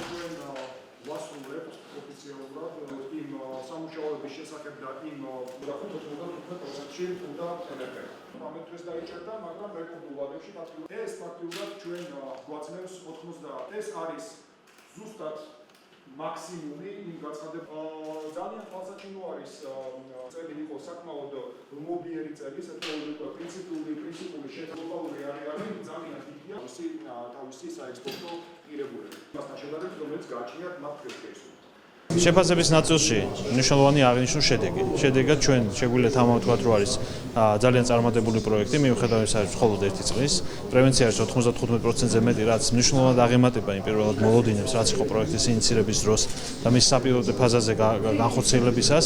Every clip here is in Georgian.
ჩვენ ვასრულებთ ოფიციალურად იმ სამუშაოების შესახებ და იმ 95%-ში უნდა ელექტრიკა. ამით დღეს დაიჭერდა, მაგრამ რეკორდულ ვადებში ეს ფაქტიურად ჩვენ გვაძლევს 90. ეს არის ზუსტად მაქსიმუმი იმ გაცხადებაზე. ძალიან თვალსაჩინო არის წელი იყო საკმაოდ მობიერი წელი, საკმაოდ პრინციპული შეხედულობრივი არის ძალიან დიდია თავისი საექსპორტო პირებულები. მასთან შედარებით, რომელიც გააჩნიათ მათ ფერხეში. შეფასების ნაწილში მნიშვნელოვანი აღნიშნულ შედეგი. შედეგად ჩვენ შეგვიძლია თამამთქვათ, რომ არის ძალიან წარმატებული პროექტი, მიუხედავად იმისა, რომ მხოლოდ ერთი წლის პრევენცია არის 95%-ზე მეტი, რაც მნიშვნელოვნად აღემატება იმ პირველად მოლოდინებს, რაც იყო პროექტის ინიციირების დროს და მის საპიროტე ფაზაზე განხორციელებისას.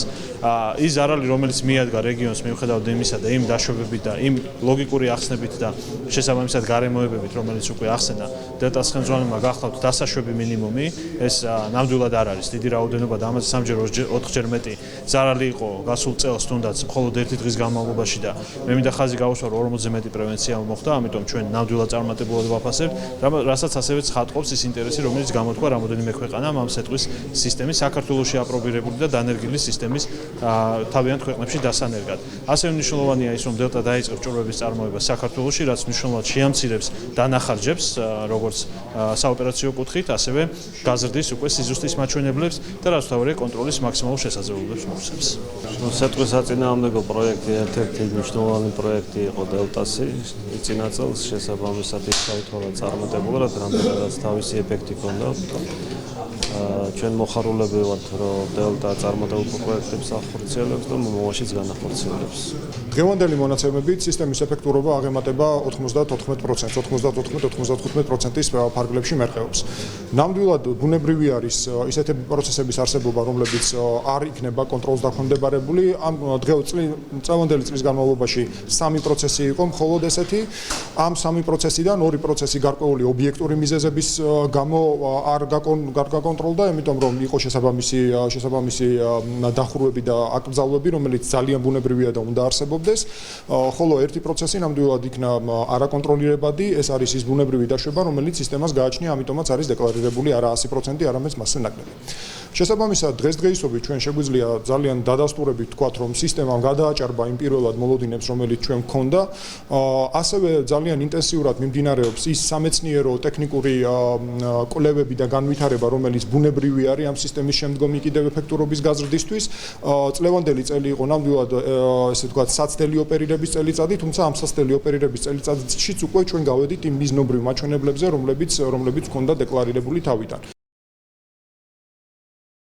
ის ზარალი, რომელიც მიადგა რეგიონს მიუხედავად იმისა და იმ დაშვებებით და იმ ლოგიკური ახსნებით და შესაბამისად გარემოებებით, რომელიც უკვე ახსენა დელტას ხელმძღვანელმა გახლავთ დასაშვები მინიმუმი, ეს ნამდვილად არ არის დიდი რაოდენობა და ამაზე 3-ჯერ 4-ჯერ მეტი ზარალი იყო გასულ წელს თუნდაც მხოლოდ ერთი დღის განმავლობაში და მე მინდა ხაზი გავუსვა, რომ 40-ზე მეტი პრევენცია მოხდა, ამიტომ ჩვენ ნამდვილად წარმატებულად ვაფასებთ, რასაც ასევე ცხადყოფს ის ინტერესი, რომელიც გამოთქვა რამოდენიმე ქვეყანამ ამ სეტყვის სისტემის საქართველოში აპრობირებული და დანერგილი სისტემის თავიანთ ქვეყნებში დასანერგად. ასევე მნიშვნელოვანია ის, რომ დელტა დაიწყებს ჭურვების წარმოებას საქართველოში, რაც მნიშვნელოვნად შეამცირებს დანახარჯებს, როგორც საოპერაციო კუთხით, ასევე გაზრდის უკვე სიზუსტის მაჩვენებლებს და რაც თავარია კონტროლის მაქსიმალურ შესაძლებლობებს მოგვცემს. სეტყვის საწინააღმდეგო პროექტი ერთ-ერთი მნიშვნელოვანი პროექტი იყო დელტასი. წინა წელს შესაბამისად ისაუთვალა წარმატებულად, რამდენადაც თავისი ეფექტი ჰქონდა. ჩვენ მოხარულები ვართ, რომ დელტა წარმატებულ პროექტებს ახორციელებს და მომავალშიც განახორციელებს. დღევანდელი მონაცემებით სისტემის ეფექტურობა აღემატება 94%, 94-95%-ის ფარგლებში მერყეობს. ნამდვილად ბუნებრივი არის ისეთი პროცესების არსებობა, რომლებიც არ იქნება კონტროლს დაქვემდებარებული. ამ წლევანდელი წლის განმავლობაში 3 პროცესი იყო მხოლოდ ესეთი. ამ 3 პროცესიდან 2 პროცესი გარკვეული ობიექტური მიზეზების გამო არ გაკონტროლდა, იმიტომ რომ იყო შესაბამისი დახურვები და აკრძალვები, რომელიც ძალიან ბუნებრივია და უნდა არსებობდეს. ხოლო ერთი პროცესი ნამდვილად იქნა არაკონტროლირებადი, ეს არის ის ბუნებრივი დაშვება, რომელიც სისტემას გააჩნია, ამიტომაც არის დეკლარირებული არა 100%, არამედ მასზე ნაკლები. შესაბამისად, დღესდღეობით ჩვენ შეგვიძლია ძალიან დადასტურებით ვთქვათ, რომ სისტემამ გადააჭარბა იმ პირველად მოლოდინებს, რომელიც ჩვენ გვქონდა. ასევე ძალიან ინტენსიურად მიმდინარეობს ის სამეცნიერო ტექნიკური კვლევები და განვითარება, რომელიც ბუნებრივი არის ამ სისტემის შემდგომი კიდევ ეფექტურობის გაზრდისთვის. წლევანდელი წელი იყო ნამდვილად ესე ვთქვათ, საცდელი ოპერირების წელიწადი, თუმცა ამ საცდელი ოპერირების წელიწადშიც უკვე ჩვენ გავედით იმ მიზნობრივ მაჩვენებლებზე, რომლებიც ჰქონდა დეკლარირებული თავიდან.